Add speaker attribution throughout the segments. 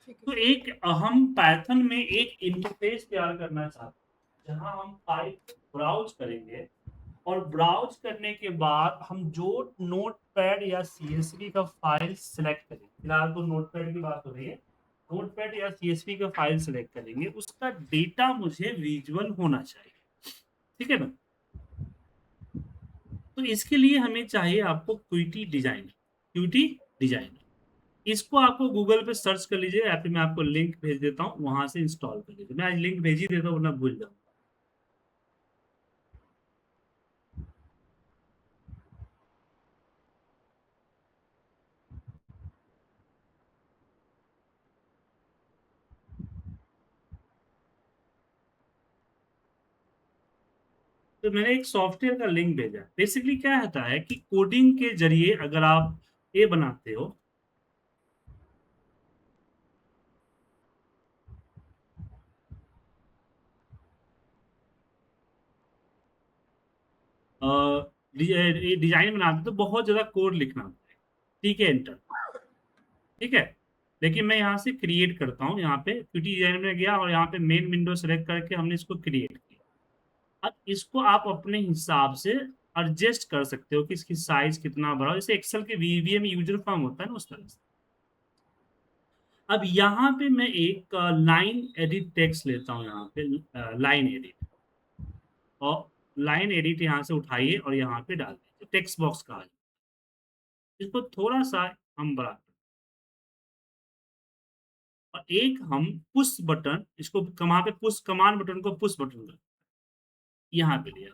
Speaker 1: तो एक हम पाइथन में एक इंटरफेस तैयार करना चाहते हैं जहां हम फाइल ब्राउज करेंगे और ब्राउज करने के बाद हम जो नोटपैड या सीएसवी का फाइल सिलेक्ट करेंगे, फिलहाल तो नोटपैड की बात हो रही है, नोटपैड या सीएसवी का फाइल सिलेक्ट करेंगे, उसका डेटा मुझे विजुअल होना चाहिए। ठीक है ना? तो इसके लिए हमें चाहिए आपको क्विटी डिजाइनर। क्विटी डिजाइनर, इसको आपको गूगल पे सर्च कर लीजिए या फिर मैं आपको लिंक भेज देता हूँ, वहां से इंस्टॉल कर लीजिए। मैं आज लिंक भेज ही देता हूँ वरना भूल जाऊँ। तो मैंने एक सॉफ्टवेयर का लिंक भेजा। बेसिकली क्या होता है कि कोडिंग के जरिए अगर आप ये बनाते हो, डिजाइन बनाते हो तो बहुत ज्यादा कोड लिखना होता है। ठीक है, एंटर। ठीक है, लेकिन मैं यहाँ से क्रिएट करता हूँ, यहाँ पे क्यूटी डिजाइन में गया और यहाँ पे मेन विंडो सेलेक्ट करके हमने इसको क्रिएट किया। अब इसको आप अपने हिसाब से एडजस्ट कर सकते हो कि इसकी साइज कितना बड़ा, जैसे एक्सेल के वीवीएम यूजर फॉर्म होता है ना, उस तरह से। अब यहाँ पे मैं एक लाइन एडिट टेक्स्ट लेता हूँ, यहाँ पे लाइन एडिट, और लाइन एडिट यहाँ से उठाइए और यहाँ पे डाल दीजिए, टेक्स्ट बॉक्स कहा जाए। इसको थोड़ा सा हम बढ़ाते हैं और एक हम पुश बटन, इसको कहाँ पे पुश, कमांड बटन को पुश बटन यहाँ पे लिया।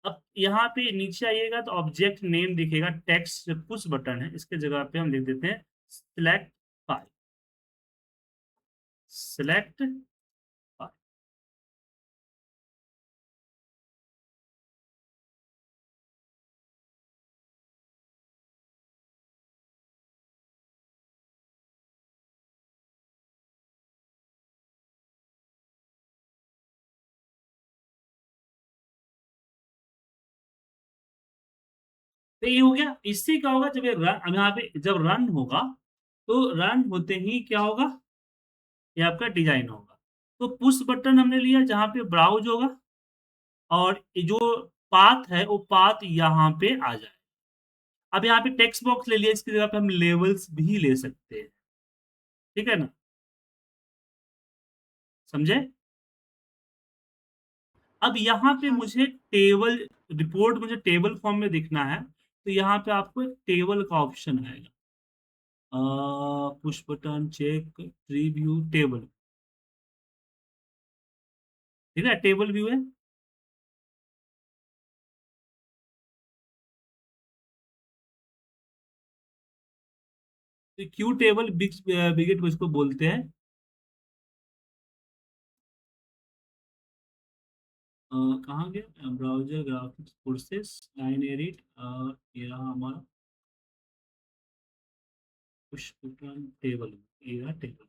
Speaker 1: अब यहाँ पे नीचे आइएगा तो ऑब्जेक्ट नेम दिखेगा, टेक्स्ट पुश बटन है, इसके जगह पे हम लिख देते हैं सिलेक्ट फाइल। सिलेक्ट फाइल, तो ये हो गया। इससे क्या होगा, जब ये रन, अब यहाँ पे जब रन होगा तो रन होते ही क्या होगा, ये आपका डिजाइन होगा। तो पुश बटन हमने लिया जहां पे ब्राउज होगा, और ये जो पाथ है वो पाथ यहाँ पे आ जाए। अब यहाँ पे टेक्स्ट बॉक्स ले लिया, इसकी जगह पे हम लेवल्स भी ले सकते हैं। ठीक है ना? समझे? अब यहाँ पे मुझे टेबल, रिपोर्ट मुझे टेबल फॉर्म में दिखना है, तो यहाँ पे आपको एक टेबल का ऑप्शन आएगा, push button, check, tree view, table. ठीक है, टेबल व्यू है। तो क्यू टेबल बिगेट को इसको बोलते हैं। कहाँ गया, browser, graphics, courses, line edit, ये रहा हमारा पुश बटन, टेबल, ये रहा टेबल।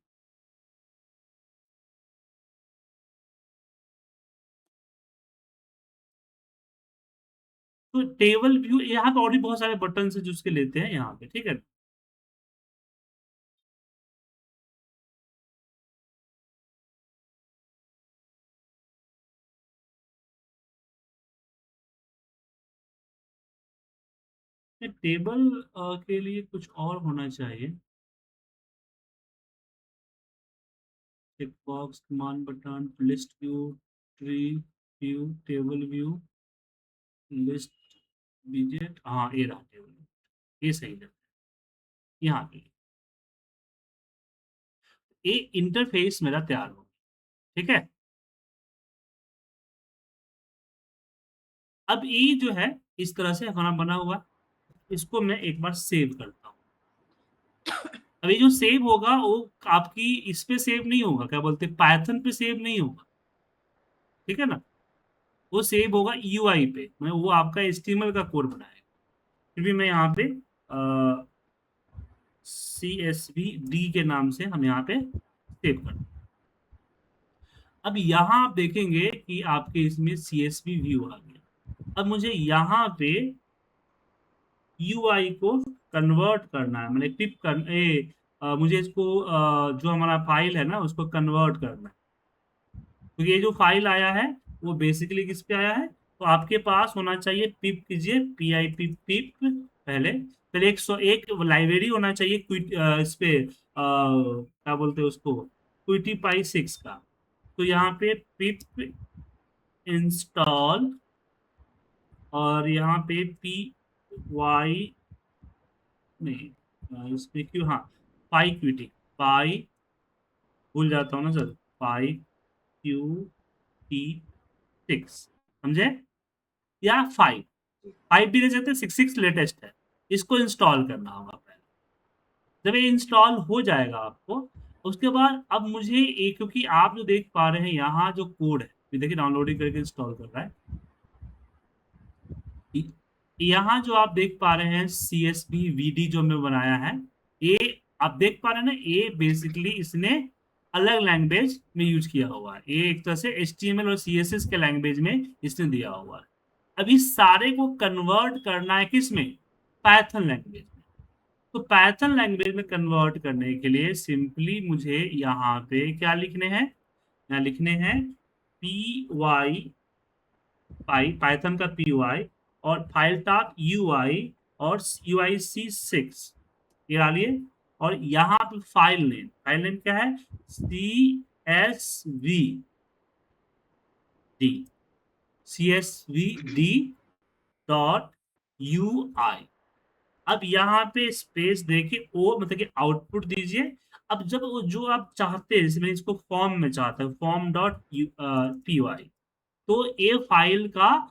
Speaker 1: तो टेबल व्यू यहाँ पे और भी बहुत सारे बटन है जो उसके लेते हैं यहाँ पे। ठीक है, टेबल के लिए कुछ और होना चाहिए। Tick box, command button, list view, tree view, table view, list, विजेट, हाँ ये रहा टेबल, ये सही है। यहाँ पे ये इंटरफेस मेरा तैयार हो गया। ठीक है, अब ये जो है इस तरह से हमारा बना हुआ, इसको मैं एक बार सेव करता हूँ। अब ये जो सेव होगा वो आपकी इस पे सेव नहीं होगा, क्या बोलते हैं, पाइथन पे सेव नहीं होगा। ठीक है ना? वो सेव होगा यूआई पे, मैं वो आपका एचटीएमएल का कोड बनाएगा। फिर भी मैं यहाँ पे सी एस वी डी के नाम से हम यहाँ पे सेव कर। अब यहाँ आप देखेंगे कि आपके इसमें सी एस वी व्यू आ गया। अब मुझे यहाँ पे यूआई को कन्वर्ट करना है, मतलब टिप कर, मुझे इसको जो हमारा फाइल है ना उसको कन्वर्ट करना है। तो ये जो फाइल आया है वो बेसिकली किस पे आया है, तो आपके पास होना चाहिए, पिप कीजिए, PIP पिप पहले। फिर एक लाइब्रेरी होना चाहिए इस पे क्या बोलते हैं उसको, QtPy6 का। तो यहाँ पे पिप इंस्टॉल, और यहाँ पे PY नहीं, इस पे क्यों, हाँ, पाई, भूल जाता हूँ ना सर, QT6, समझे, या 5 भी ले सकते हैं, 6 लेटेस्ट है। इसको इंस्टॉल करना होगा पहले। जब ये इंस्टॉल हो जाएगा आपको, उसके बाद अब मुझे एक, क्योंकि आप जो देख पा रहे हैं यहाँ जो कोड है, ये देखिए डाउनलोडिंग करके इंस्टॉल कर रहा है। यहाँ जो आप देख पा रहे हैं CSV VD जो मैं बनाया है, ये आप देख पा रहे हैं ना, ये बेसिकली इसने अलग लैंग्वेज में यूज किया हुआ है। ये एक तरह से HTML और CSS के लैंग्वेज में इसने दिया हुआ है। अब इस सारे को कन्वर्ट करना है किस में, पाइथन लैंग्वेज में। तो पाइथन लैंग्वेज में कन्वर्ट करने के लिए सिंपली मुझे यहाँ पे क्या लिखने हैं, यहाँ लिखने हैं PY, पाइथन का PY, और फाइल टाप UI, और UIC6 ये डालिए। और यहाँ पे फाइल नेम क्या है, CSVD डॉट UI। अब यहाँ पे स्पेस देके ओ मतलब कि आउटपुट दीजिए। अब जब वो जो आप चाहते हैं, जैसे मैं इसको फॉर्म में चाहता हूँ, form.py, तो ये फाइल का,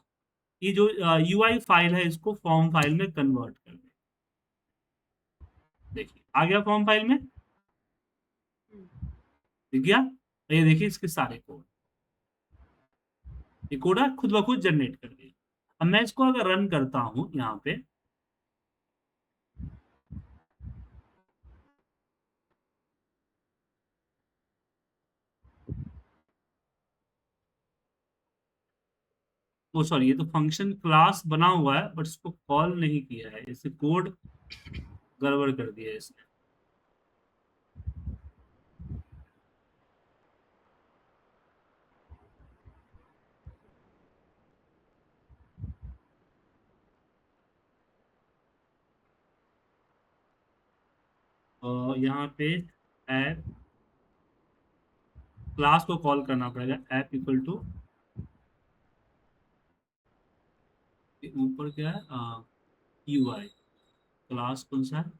Speaker 1: ये जो UI फाइल है इसको फॉर्म फाइल में कन्वर्ट कर दें। देखिए आ गया फॉर्म फाइल में, दिख गया। ये देखिए इसके सारे कोड, ये कोड खुद ब खुद जनरेट कर दिया। अब मैं इसको अगर रन करता हूं यहाँ पे, वो सॉरी, ये तो फंक्शन क्लास बना हुआ है बट इसको कॉल नहीं किया है, इसे कोड गड़बड़ कर दिया है इसने। और यहाँ पे ऐप क्लास को कॉल करना पड़ेगा, ऐप इक्वल टू, ऊपर क्या है, UI, क्लास कौन सा है,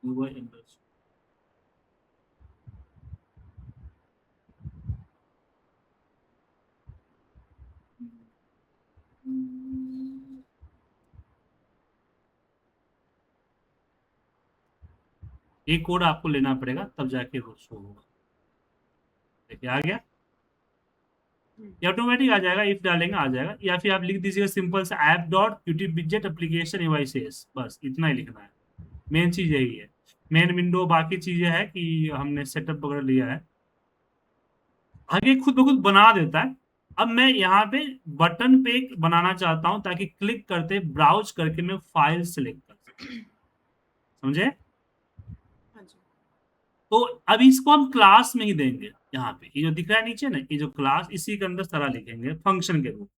Speaker 1: UI अंडर। एक कोड आपको लेना पड़ेगा तब जाके वो शो होगा। देखिए आ गया, ये ऑटोमेटिक आ जाएगा, इफ डालेंगे आ जाएगा। या फिर आप लिख दीजिएगा सिंपल से app.qtbidget एप्लीकेशन UICS, बस इतना ही लिखना है। मेन चीज यही है, मेन विंडो, बाकी चीजें है कि हमने सेटअप वगैरह लिया है, आगे खुद ब खुद बना देता है। अब मैं यहाँ पे बटन पे बनाना चाहता हूँ ताकि क्लिक करते ब्राउज करके मैं फाइल सिलेक्ट कर सकूं, समझे। तो अब इसको हम क्लास में ही देंगे, यहाँ पे ये जो दिख रहा है नीचे ना, ये जो क्लास, इसी के अंदर सारा लिखेंगे फंक्शन के रूप में।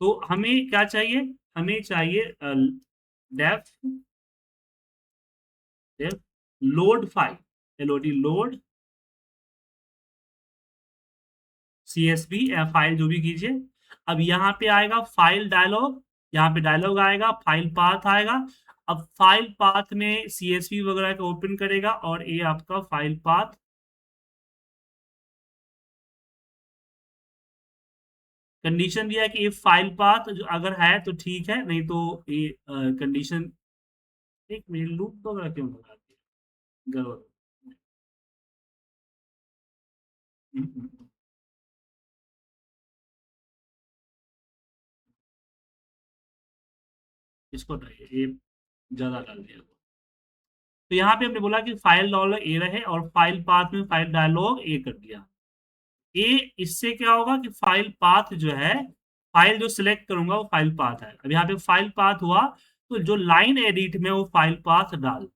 Speaker 1: तो हमें क्या चाहिए, हमें चाहिए def def load file, LOD load CSV file जो भी कीजिए। अब यहाँ पे आएगा फाइल डायलॉग, यहाँ पे डायलॉग आएगा, फाइल पाथ आएगा। अब फाइल पाथ में CSV वगैरह का ओपन करेगा, और ये आपका फाइल पाथ, कंडीशन दिया है कि ये फाइल पाथ अगर है तो ठीक है, नहीं तो ये कंडीशन, एक मिनट, लूप वगैरह क्यों लगाती है, गड़बड़। हम्म, हम्म, हम्म। इसको हटाइए, ये ज्यादा डाल दिया। तो यहाँ पे हमने बोला कि फाइल डायलॉग ए रहे, और फाइल पाथ में फाइल डायलॉग ए कर दिया। ए, इससे क्या होगा कि फाइल पाथ जो है, फाइल जो सिलेक्ट करूंगा वो फाइल पाथ है। अब यहाँ पे फाइल पाथ हुआ, तो जो लाइन एडिट में वो फाइल पाथ डाल,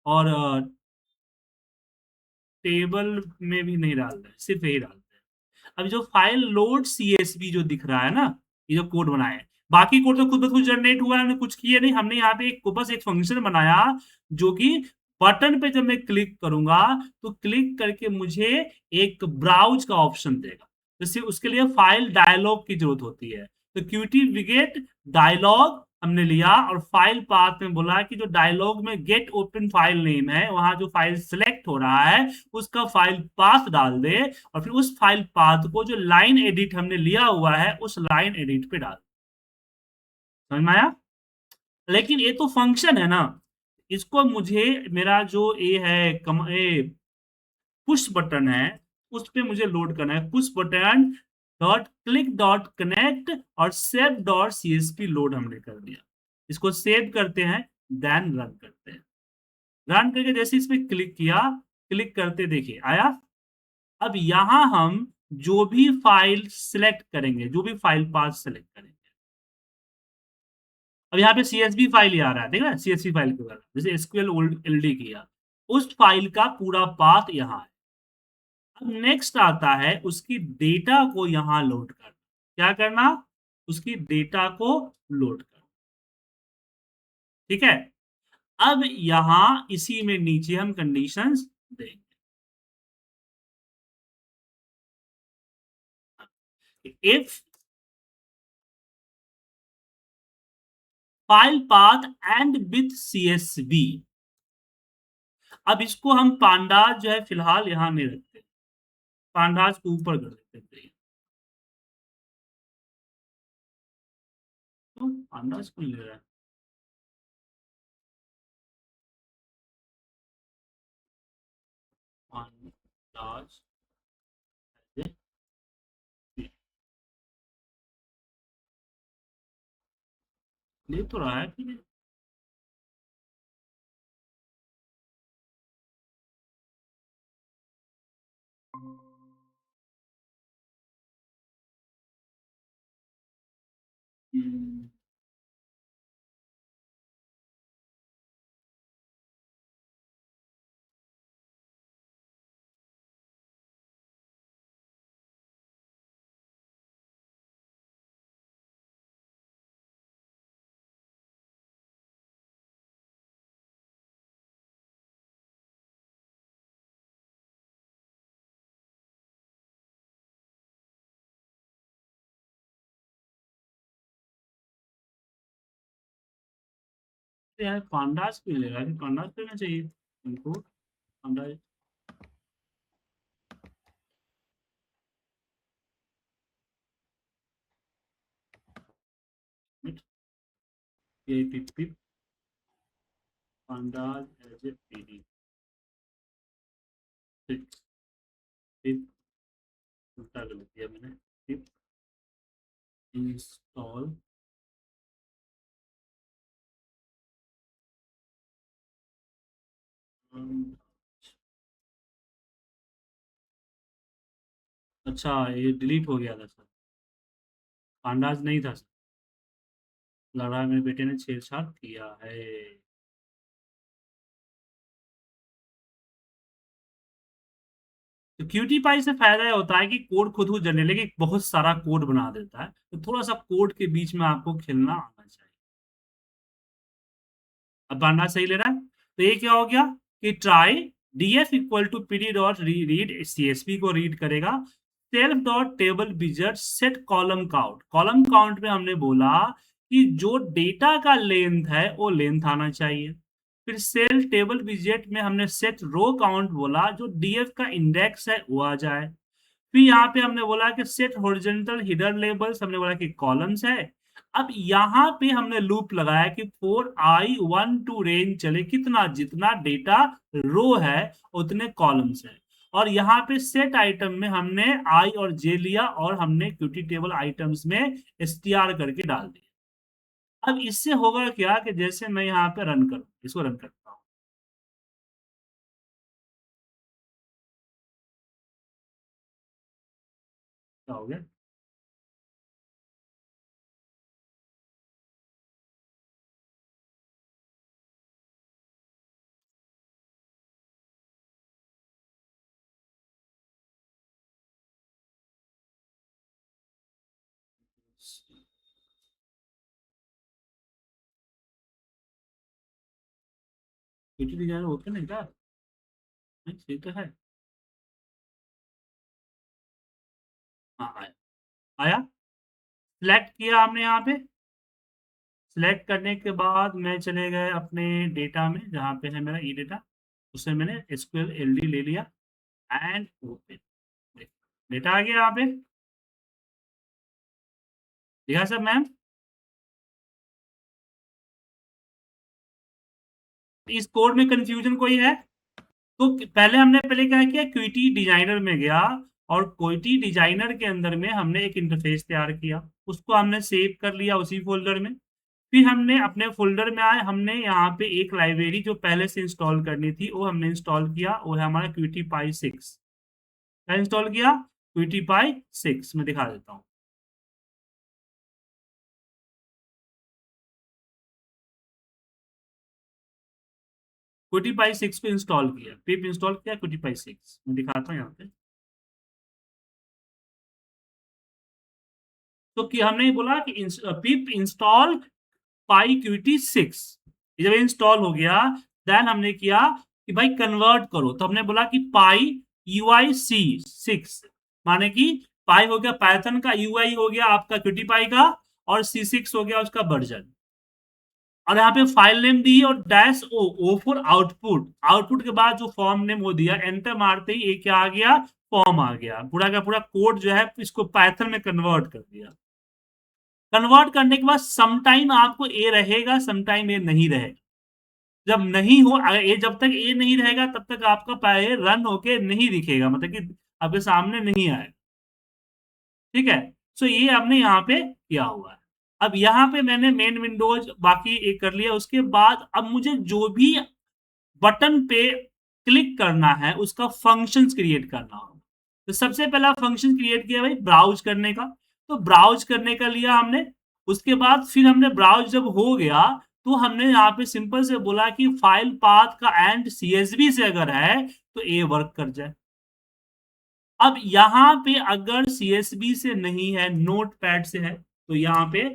Speaker 1: और टेबल में भी नहीं डाल रहे, सिर्फ यही डाल रहे हैं। अब जो फाइल लोड सीएसवी जो दिख रहा है ना, ये जो कोड बनाया है, बाकी कोड तो खुद ब खुद जनरेट हुआ है, हमने कुछ किया नहीं। हमने यहाँ पे एक बस एक फंक्शन बनाया जो कि बटन पे जब मैं क्लिक करूंगा तो क्लिक करके मुझे एक ब्राउज का ऑप्शन देगा। जैसे उसके लिए फाइल डायलॉग की जरूरत होती है, तो क्यूटी विगेट डायलॉग हमने लिया और फाइल पाथ में बोला कि जो डायलॉग में गेट ओपन फाइल नेम है वहां जो फाइल सिलेक्ट हो रहा है उसका फाइल पाथ डाल दे, और फिर उस फाइल पाथ को जो लाइन एडिट हमने लिया हुआ है उस लाइन एडिट पे डाल। समझ में आया? लेकिन ये तो फंक्शन है ना, इसको मुझे मेरा जो ये है पुश बटन है उस पे मुझे लोड करना है। Push button dot click dot connect और सेव डॉट सीएसपी लोड हमने कर दिया। इसको सेव करते हैं, देन रन करते हैं। रन करके जैसे इस पे क्लिक किया, क्लिक करते देखिए आया। अब यहां हम जो भी फाइल सिलेक्ट करेंगे, जो भी फाइल पाथ सिलेक्ट करेंगे, अब यहाँ पे सीएसवी फाइल ही आ रहा है, देख रहा है सीएसवी फाइल के बाद जैसे एसक्यूएल एलडी किया, उस फाइल का पूरा पाथ यहाँ है। अब नेक्स्ट आता है उसकी डेटा को यहां लोड करना। क्या करना? उसकी डेटा को लोड करना। ठीक है। अब यहां इसी में नीचे हम कंडीशंस देंगे। If file path and with CSV. अब इसको हम पांडाज जो है फिलहाल यहां नहीं रखते, पांडाज को ऊपर कर देते हैं। तो पांडाज को ले रहा है पांडाज, ले तो रहा है कि नहीं। यार पांडास क्यों ले रहा है? पांडास लेना चाहिए इनको। पांडास ये पिप पांडास एज ए पीडी पिप पिप उल्टा कर दिया मैंने। पिप इंस्टॉल अच्छा ये डिलीट हो गया था सर, पांडास नहीं था सर। लड़ा मेरे बेटे ने छेड़छाड़ किया है। तो क्यूटी पाई से फायदा ये होता है कि कोड खुद को जनरेट लेकिन बहुत सारा कोड बना देता है, तो थोड़ा सा कोड के बीच में आपको खेलना आना चाहिए। अब बारना सही ले रहा है, तो ये क्या हो गया कि try df equal to pd dot read CSV को रीड करेगा। सेल्फ डॉट टेबल विजट set column count, column count में हमने बोला कि जो डेटा का लेंथ है वो लेंथ आना चाहिए। फिर सेल टेबल विजेट में हमने सेट रो काउंट बोला, जो डीएफ का इंडेक्स है वो आ जाए। फिर यहाँ पे हमने बोला कि सेट हॉरिजॉन्टल हिडन लेबल्स, हमने बोला कि कॉलम्स है। अब यहाँ पे हमने लूप लगाया कि for I one two range चले कितना, जितना डेटा रो है उतने कॉलम्स है। और यहाँ पे सेट आइटम में हमने आई और जे लिया और हमने क्यूटी टेबल आइटम्स में एसटीआर करके डाल दिया। अब इससे होगा क्या कि जैसे मैं यहाँ पे रन करूँ, इसको रन करता हूँ, क्या हो गया? क्यूटी डिजाइनर ओपन है क्या? नहीं, ये तो है। हाँ आया। आया। सिलेक्ट किया हमने यहाँ पे। सिलेक्ट करने के बाद मैं चले गए अपने डेटा में, जहाँ पे है मेरा ई डेटा। उससे मैंने एसक्यूएल एलडी ले लिया एंड ओपन। डेटा आ गया यहाँ पे। देखा सर मैम? इस कोड में कंफ्यूजन कोई है? तो पहले क्या किया, क्विटी डिजाइनर में गया और क्विटी डिजाइनर के अंदर में हमने एक इंटरफेस तैयार किया, उसको हमने सेव कर लिया उसी फोल्डर में। फिर हमने अपने फोल्डर में आए, हमने यहाँ पे एक लाइब्रेरी जो पहले से इंस्टॉल करनी थी वो हमने इंस्टॉल किया, वो है हमारा क्विटी पाई 6। क्या इंस्टॉल किया? क्विटी पाई 6। मैं दिखा देता हूँ। क्विटी पाई 6 को इंस्टॉल किया, पिप इंस्टॉल किया क्विटी पाई 6। मैं दिखाता हूँ यहाँ पे। तो कि हमने बोला कि पिप इंस्टॉल पाई क्यूटी 6। जब इंस्टॉल हो गया, देन हमने किया कि भाई कन्वर्ट करो, तो हमने बोला कि पाई यूआई सी 6, माने कि पाई हो गया पाइथन का, यूआई हो गया आपका क्यूटी पाई का, और सी 6 हो गया उसका वर्जन। और यहाँ पे फाइल नेम दी और dash o, o for output. Output के बाद जो फॉर्म नेम वो दिया, एंटर मारते ही एक क्या आ गया, फॉर्म आ गया। पूरा का पूरा कोड जो है इसको पाइथन में कन्वर्ट कर दिया। कन्वर्ट करने के बाद समटाइम आपको ए रहेगा, समटाइम ए नहीं रहेगा। जब नहीं हो, अगर ए जब तक ए नहीं रहेगा तब तक आपका पाए रन होके नहीं दिखेगा, मतलब कि आपके सामने नहीं आएगा। ठीक है। सो ये हमने यहाँ पे किया हुआ है। अब यहाँ पे मैंने मेन विंडोज बाकी एक कर लिया, उसके बाद अब मुझे जो भी बटन पे क्लिक करना है उसका फंक्शंस क्रिएट करना होगा। तो सबसे पहला फंक्शन क्रिएट किया भाई ब्राउज करने का। तो ब्राउज करने का लिया हमने। उसके बाद फिर हमने ब्राउज जब हो गया, तो हमने यहाँ पे सिंपल से बोला कि फाइल पाथ का एंड सीएसवी से अगर है तो ए वर्क कर जाए। अब यहाँ पे अगर सीएसवी से नहीं है, नोट पैड से है, तो यहाँ पे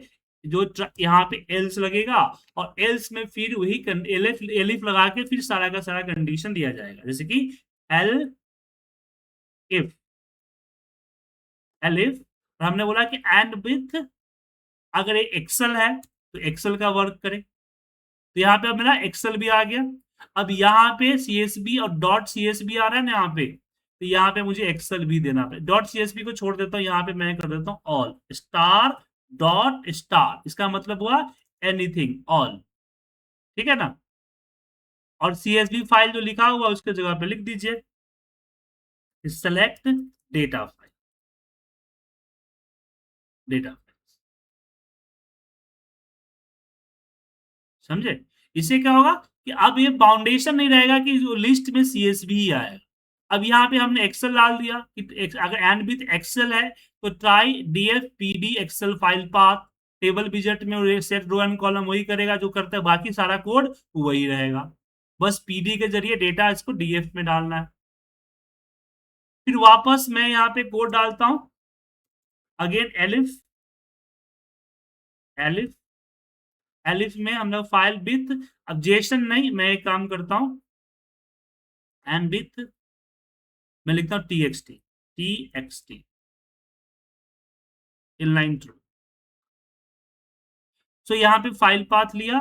Speaker 1: यहाँ पे एल्स लगेगा, और एल्स में फिर वही एलिफ एलिफ लगा के फिर सारा का सारा कंडीशन दिया जाएगा, जैसे कि एल इफ एलिफ। और हमने बोला कि एंड विथ, अगर ये एक्सेल है तो एक्सेल का वर्क करे। तो यहाँ पे अब मेरा एक्सेल भी आ गया। अब यहाँ पे सीएसबी और डॉट सीएसबी आ रहा है ना यहाँ पे, तो यहाँ पे मुझे एक्सेल भी देना पे, डॉट सीएसबी को छोड़ देता हूँ, यहाँ पे मैं कर देता हूँ ऑल स्टार डॉट स्टार। इसका मतलब हुआ एनीथिंग ऑल। ठीक है ना? और सीएसबी फाइल जो लिखा हुआ उसके जगह पे लिख दीजिए सेलेक्ट डेटा फाइल। डेटा समझे? इससे क्या होगा कि अब ये फाउंडेशन नहीं रहेगा कि लिस्ट में सीएसवी ही आएगा। अब यहाँ पे हमने एक्सेल डाल दिया कि अगर एंड विथ एक्सेल है तो try DF PD Excel file path. Table विजेट में सेट रो एंड कॉलम वही करेगा जो करता है, बाकी सारा कोड वही रहेगा। बस पीडी के जरिए डेटा इसको डीएफ में डालना है। फिर वापस मैं यहाँ पे कोड डालता हूं, अगेन एलिफ एलिफ एलिफ में हम लोग फाइल विथ, अब जेसन नहीं, मैं एक काम करता हूं एंड विथ, मैं लिखता हूं T X T inline through. So यहाँ पे फाइल पाथ लिया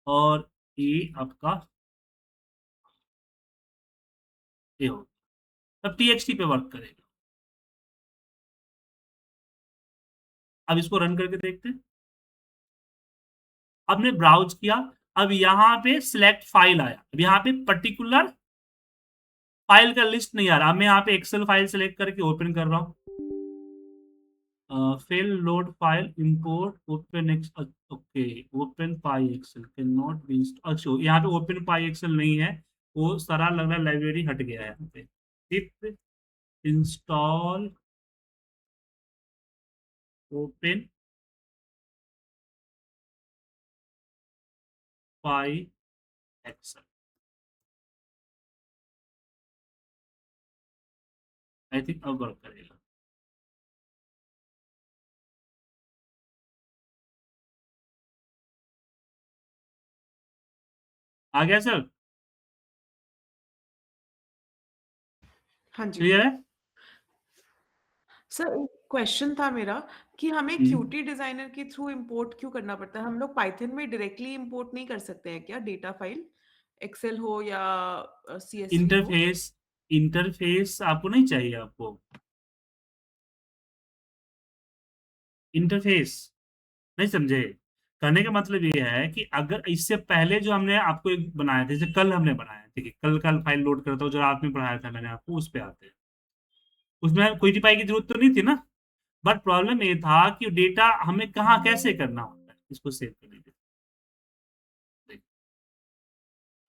Speaker 1: और ये आपका ये हो, तब टीएक्सटी पे वर्क करेगा। अब इसको रन करके देखते हैं। अब ने ब्राउज किया, अब यहाँ पे सिलेक्ट फाइल आया, अब यहाँ पे पर्टिकुलर फाइल का लिस्ट नहीं आ रहा। मैं यहाँ पे एक्सेल फाइल सेलेक्ट करके ओपन कर रहा हूँ। File load file import open X, okay open py Excel can not be, अच्छा यहाँ पे ओपन पाई एक्सेल नहीं है, वो सारा लग रहा है लाइब्रेरी हट गया है यहाँ पे। If install open py Excel, I think अब वर्क करेगा। आ गया सर?
Speaker 2: हाँ जी।
Speaker 1: क्लियर है?
Speaker 2: सर एक क्वेश्चन था मेरा कि हमें
Speaker 1: हम्म।
Speaker 2: क्यूटी डिजाइनर के थ्रू इंपोर्ट क्यों करना पड़ता है? हम लोग पाइथन में डायरेक्टली इंपोर्ट नहीं कर सकते हैं क्या डेटा फाइल? एक्सेल हो या सीएसवी हो?
Speaker 1: इंटरफेस इंटरफेस आपको नहीं चाहिए आपको? इंटरफेस नहीं समझे? कहने का मतलब ये है कि अगर इससे पहले जो हमने आपको एक बनाया था, जैसे कल हमने बनाया, ठीक है, कल फाइल लोड करता हूँ जो रात में पढ़ाया था मैंने आपको, उस पे आते हैं। उसमें कोई टिपाई की जरूरत तो नहीं थी ना। बट प्रॉब्लम ये था कि डेटा हमें कहाँ कैसे करना होता है, इसको सेव कर लीजिए।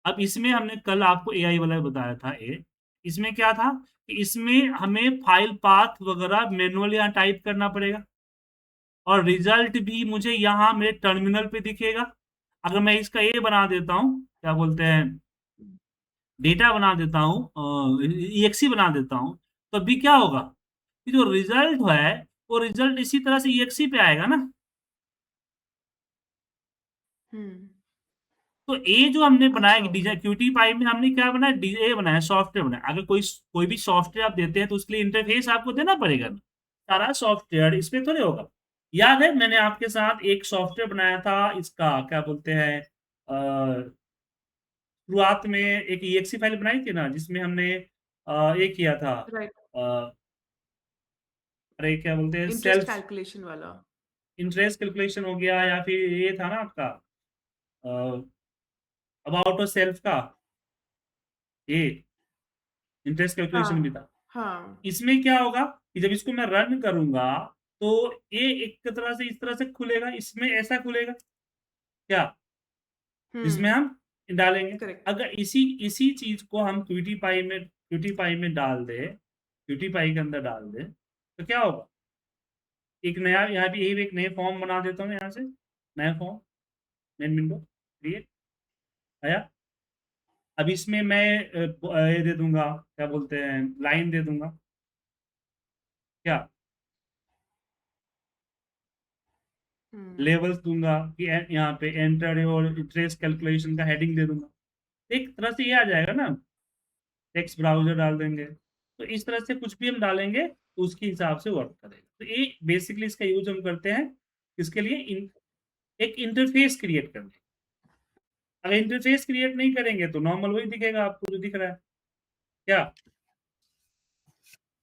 Speaker 1: अब इसमें हमने कल आपको एआई वाला बताया था इसमें क्या था कि इसमें हमें फाइल पाथ वगैरह मैनुअल यहाँ टाइप करना पड़ेगा, और रिजल्ट भी मुझे यहाँ मेरे टर्मिनल पे दिखेगा। अगर मैं इसका ये बना देता हूँ, क्या बोलते हैं, डेटा बना देता हूँ, ईएक्सी बना देता हूँ, तो अभी क्या होगा कि जो रिजल्ट है वो रिजल्ट इसी तरह से ईएक्सी पे आएगा ना।
Speaker 2: हम्म।
Speaker 1: तो ये जो हमने बनाया
Speaker 2: अच्छा, ओके।
Speaker 1: डिजाइन क्यूटी पाई में, हमने क्या बनाया, ये बनाया, सॉफ्टवेयर बनाया। अगर कोई कोई भी सॉफ्टवेयर आप देते हैं तो उसके लिए इंटरफेस आपको देना पड़ेगा ना। सारा सॉफ्टवेयर इसमें थोड़े होगा। याद है मैंने आपके साथ एक सॉफ्टवेयर बनाया था, इसका क्या बोलते हैं, शुरुआत में एक ईएक्सी फाइल बनाई थी ना, जिसमें हमने ये किया था,
Speaker 2: राइट।
Speaker 1: अ, अरे क्या बोलते हैं,
Speaker 2: इंटरेस्ट
Speaker 1: सेल्फ
Speaker 2: कैलकुलेशन वाला।
Speaker 1: इंटरेस्ट कैलकुलेशन हो गया, या फिर ये था ना आपका अबाउट सेल्फ का, ये इंटरेस्ट कैलकुलेशन भी
Speaker 2: हाँ,
Speaker 1: था।
Speaker 2: हाँ।
Speaker 1: इसमें क्या होगा कि जब इसको मैं रन करूंगा तो ये एक तरह से इस तरह से खुलेगा, इसमें ऐसा खुलेगा क्या, जिसमें
Speaker 2: हुँ,
Speaker 1: हम डालेंगे।
Speaker 2: करेक्ट।
Speaker 1: अगर इसी इसी चीज को हम क्यूटी पाई में डाल दे, क्यूटी पाई के अंदर डाल दे, तो क्या होगा, एक नया यहाँ भी यही एक नए फॉर्म बना देता हूँ यहाँ से, नया फॉर्म, मेन विंडो क्रिएट आया। अब इसमें मैं ये दे दूंगा, क्या बोलते हैं, लाइन दे दूंगा क्या,
Speaker 2: हुँ,
Speaker 1: लेवल्स दूंगा कि यहाँ पे एंटर और ट्रेस कैलकुलेशन का हेडिंग दे दूंगा। एक तरह से ये आ जाएगा ना, टेक्स्ट ब्राउजर डाल देंगे, तो इस तरह से कुछ भी हम डालेंगे तो उसके हिसाब से वर्क करेगा। तो ये बेसिकली इसका यूज हम करते हैं इसके लिए, एक इंटरफेस क्रिएट करने। अगर इंटरफेस क्रिएट नहीं करेंगे तो नॉर्मल वही दिखेगा आपको जो दिख रहा है क्या,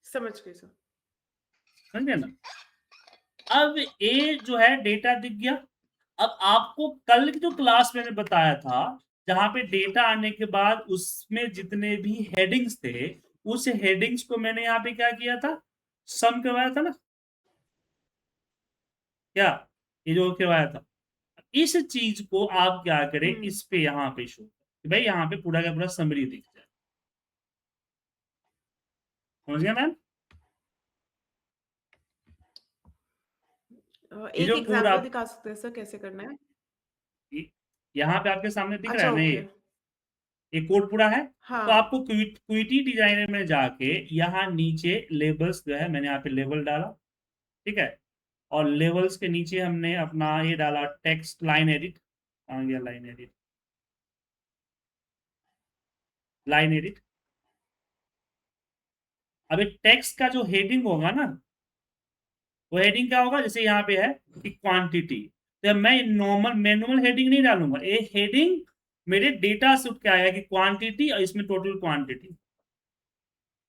Speaker 2: समझ गई सर।
Speaker 1: समझे ना? अब ये जो है डेटा दिख गया। अब आपको कल की जो क्लास मैंने बताया था, जहां पे डेटा आने के बाद उसमें जितने भी हेडिंग्स थे, उस हेडिंग्स को मैंने यहाँ पे क्या किया था, सम करवाया था ना क्या, ये जो करवाया था। इस चीज को आप क्या करें,
Speaker 2: हुँ।
Speaker 1: इस पे यहाँ पे शो भाई, यहाँ पे पूरा का पूरा समरी दिख जाए। समझ गया मैम? ये
Speaker 2: एक
Speaker 1: जो कोड
Speaker 2: एग्ज़ाम्पल
Speaker 1: आप,
Speaker 2: दिखा सकते हैं सर कैसे करना है?
Speaker 1: यहाँ पे आपके सामने दिख रहा
Speaker 2: अच्छा,
Speaker 1: है ना,
Speaker 2: ओके।
Speaker 1: ये कोड पूरा है। तो
Speaker 2: हाँ।
Speaker 1: आपको क्विटी डिजाइनर में जाके यहाँ नीचे लेबल्स जो है, मैंने यहाँ पे लेबल डाला, ठीक है, और लेवल्स के नीचे हमने अपना ये डाला टेक्स्ट लाइन एडिट, आ गया लाइन एडिट, लाइन एडिट। अब ये टेक्स्ट का जो हेडिंग होगा ना, वो हेडिंग क्या होगा, जैसे यहाँ पे है कि क्वांटिटी, तो मैं नॉर्मल मैनुअल हेडिंग नहीं डालूंगा, ये हेडिंग मेरे डेटा से उठ के आया कि क्वांटिटी, और इसमें टोटल क्वांटिटी,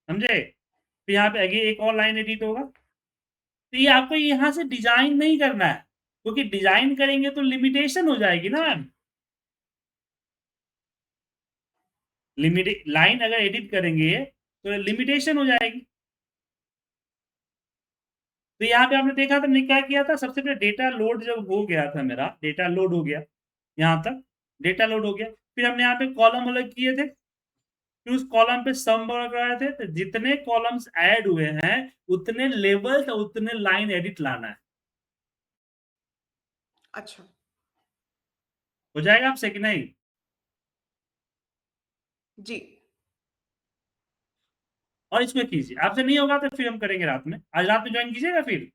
Speaker 1: समझे? तो यहाँ पे आगे एक और लाइन एडिट होगा। तो ये आपको यहाँ से डिजाइन नहीं करना है, क्योंकि डिजाइन करेंगे तो लिमिटेशन हो जाएगी ना
Speaker 2: जी।
Speaker 1: मैम। लिमिट लाइन अगर एडिट करेंगे तो लिमिटेशन हो जाएगी। तो यहाँ पे आपने देखा था मैंने क्या किया था, सबसे पहले डेटा लोड जब हो गया था, मेरा डेटा लोड हो गया यहाँ तक, डेटा लोड हो गया, फिर हमने यहाँ पे कॉलम अलग किए थे, फिर उस कॉलम पे सम लगाए थे, तो जितने कॉलम्स ऐड हुए हैं उतने लेवल उतने लाइन एडिट लाना है।
Speaker 2: अच्छा।
Speaker 1: हो जाएगा आपसे कि नहीं?
Speaker 2: जी।
Speaker 1: और इसमें कीजिए, आपसे नहीं होगा तो फिर हम करेंगे रात में, आज रात में ज्वाइन कीजिएगा फिर।